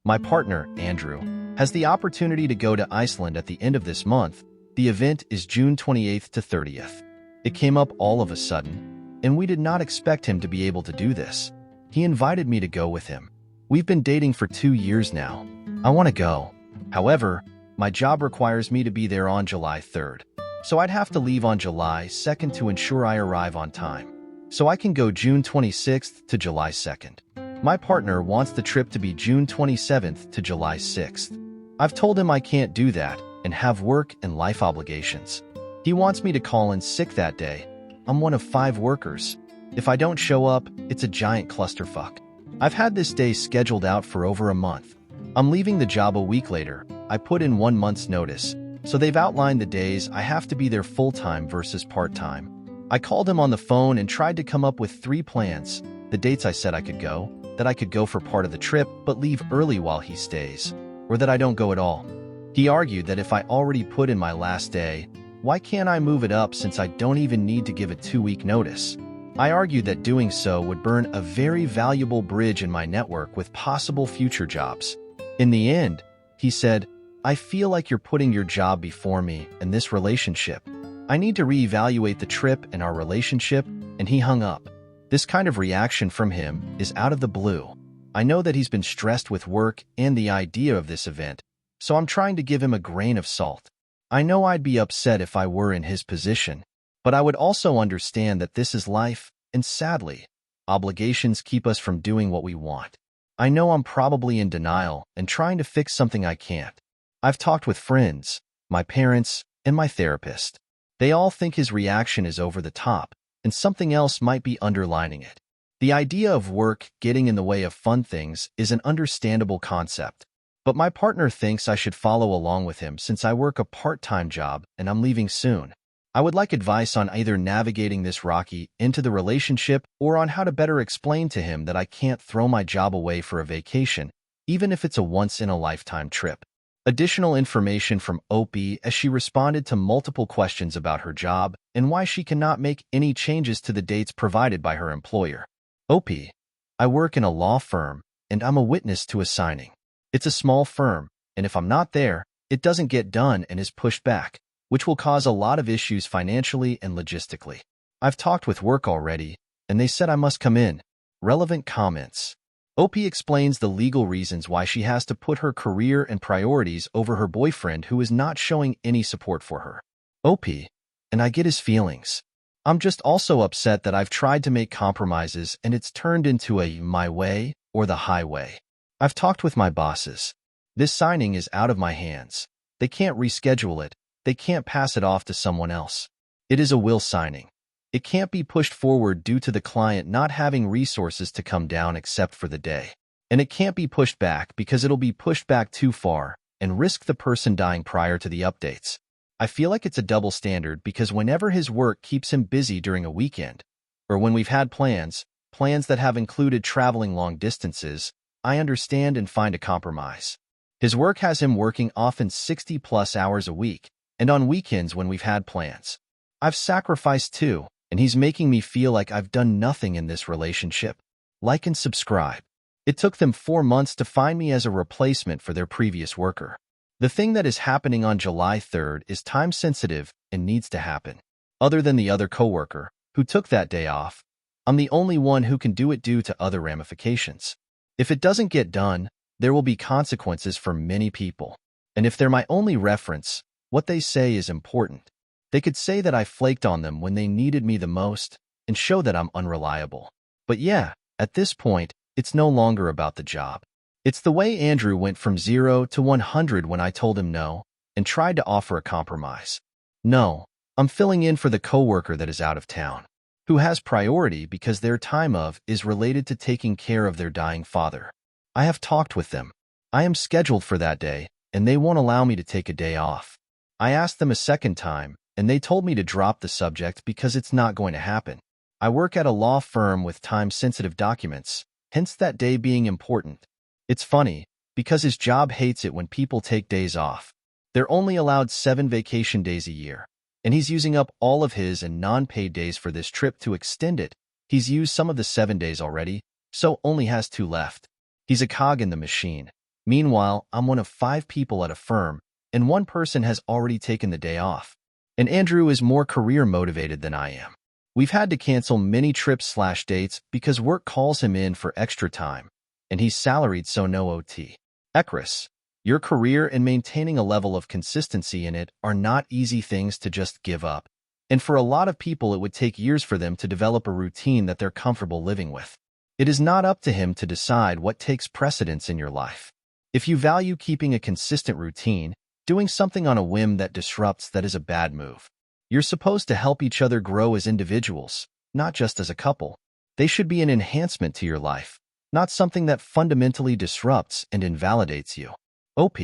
My partner, Andrew, has the opportunity to go to Iceland at the end of this month. The event is June 28th to 30th. It came up all of a sudden, and we did not expect him to be able to do this. He invited me to go with him. We've been dating for 2 years now. I want to go. However, my job requires me to be there on July 3rd. So I'd have to leave on July 2nd to ensure I arrive on time. So I can go June 26th to July 2nd. My partner wants the trip to be June 27th to July 6th. I've told him I can't do that and have work and life obligations. He wants me to call in sick that day. I'm one of 5 workers. If I don't show up, it's a giant clusterfuck. I've had this day scheduled out for over a month. I'm leaving the job a week later. I put in 1 month's notice, so they've outlined the days I have to be there full-time versus part-time. I called him on the phone and tried to come up with 3 plans, the dates I said I could go, that I could go for part of the trip but leave early while he stays, or that I don't go at all. He argued that if I already put in my last day, why can't I move it up since I don't even need to give a 2-week notice? I argued that doing so would burn a very valuable bridge in my network with possible future jobs. In the end, he said, "I feel like you're putting your job before me and this relationship. I need to reevaluate the trip and our relationship," and he hung up. This kind of reaction from him is out of the blue. I know that he's been stressed with work and the idea of this event, so I'm trying to give him a grain of salt. I know I'd be upset if I were in his position, but I would also understand that this is life, and sadly, obligations keep us from doing what we want. I know I'm probably in denial and trying to fix something I can't. I've talked with friends, my parents, and my therapist. They all think his reaction is over the top, and something else might be underlining it. The idea of work getting in the way of fun things is an understandable concept, but my partner thinks I should follow along with him since I work a part-time job and I'm leaving soon. I would like advice on either navigating this rocky into the relationship or on how to better explain to him that I can't throw my job away for a vacation, even if it's a once-in-a-lifetime trip. Additional information from Opie as she responded to multiple questions about her job and why she cannot make any changes to the dates provided by her employer. Opie, I work in a law firm, and I'm a witness to a signing. It's a small firm, and if I'm not there, it doesn't get done and is pushed back, which will cause a lot of issues financially and logistically. I've talked with work already, and they said I must come in. Relevant comments. Opie explains the legal reasons why she has to put her career and priorities over her boyfriend who is not showing any support for her. Opie, and I get his feelings. I'm just also upset that I've tried to make compromises and it's turned into a my way or the highway. I've talked with my bosses. This signing is out of my hands. They can't reschedule it. They can't pass it off to someone else. It is a will signing. It can't be pushed forward due to the client not having resources to come down except for the day. And it can't be pushed back because it'll be pushed back too far and risk the person dying prior to the updates. I feel like it's a double standard because whenever his work keeps him busy during a weekend, or when we've had plans that have included traveling long distances, I understand and find a compromise. His work has him working often 60+ hours a week, and on weekends when we've had plans. I've sacrificed too, and he's making me feel like I've done nothing in this relationship. Like and subscribe. It took them 4 months to find me as a replacement for their previous worker. The thing that is happening on July 3rd is time-sensitive and needs to happen. Other than the other coworker, who took that day off, I'm the only one who can do it due to other ramifications. If it doesn't get done, there will be consequences for many people. And if they're my only reference, what they say is important. They could say that I flaked on them when they needed me the most and show that I'm unreliable. But yeah, at this point, it's no longer about the job. It's the way Andrew went from 0 to 100 when I told him no and tried to offer a compromise. No, I'm filling in for the coworker that is out of town, who has priority because their time off is related to taking care of their dying father. I have talked with them. I am scheduled for that day, and they won't allow me to take a day off. I asked them a second time, and they told me to drop the subject because it's not going to happen. I work at a law firm with time-sensitive documents, hence that day being important. It's funny, because his job hates it when people take days off. They're only allowed 7 vacation days a year, and he's using up all of his and non-paid days for this trip to extend it. He's used some of the 7 days already, so only has 2 left. He's a cog in the machine. Meanwhile, I'm one of 5 people at a firm, and one person has already taken the day off. And Andrew is more career-motivated than I am. We've had to cancel many trips/dates because work calls him in for extra time, and he's salaried, so no OT. Ekris, your career and maintaining a level of consistency in it are not easy things to just give up. And for a lot of people, it would take years for them to develop a routine that they're comfortable living with. It is not up to him to decide what takes precedence in your life. If you value keeping a consistent routine, doing something on a whim that disrupts that is a bad move. You're supposed to help each other grow as individuals, not just as a couple. They should be an enhancement to your life, not something that fundamentally disrupts and invalidates you. OP.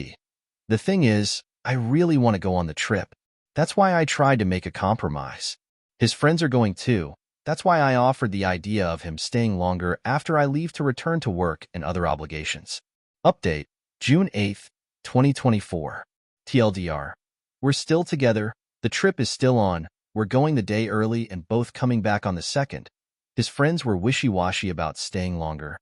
The thing is, I really want to go on the trip. That's why I tried to make a compromise. His friends are going too. That's why I offered the idea of him staying longer after I leave to return to work and other obligations. Update, June 8th, 2024. TLDR. We're still together. The trip is still on. We're going the day early and both coming back on the 2nd. His friends were wishy-washy about staying longer.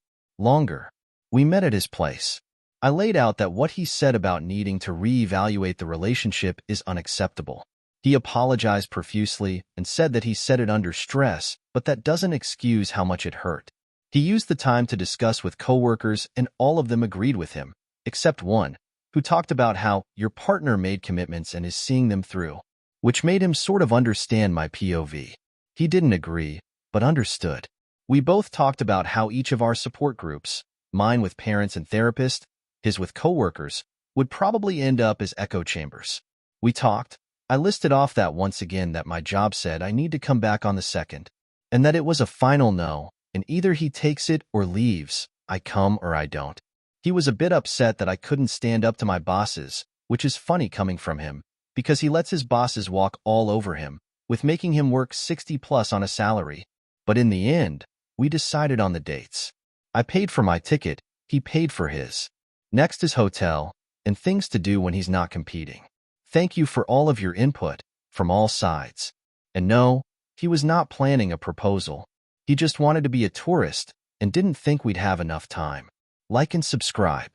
We met at his place. I laid out that what he said about needing to reevaluate the relationship is unacceptable. He apologized profusely and said that he said it under stress, but that doesn't excuse how much it hurt. He used the time to discuss with coworkers, and all of them agreed with him, except one, who talked about how your partner made commitments and is seeing them through, which made him sort of understand my POV. He didn't agree, but understood. We both talked about how each of our support groups, mine with parents and therapists, his with coworkers, would probably end up as echo chambers. We talked. I listed off that once again that my job said I need to come back on the 2nd, and that it was a final no, and either he takes it or leaves, I come or I don't. He was a bit upset that I couldn't stand up to my bosses, which is funny coming from him, because he lets his bosses walk all over him, with making him work 60+ on a salary. But in the end, we decided on the dates. I paid for my ticket, he paid for his. Next is hotel, and things to do when he's not competing. Thank you for all of your input, from all sides. And no, he was not planning a proposal. He just wanted to be a tourist, and didn't think we'd have enough time. Like and subscribe.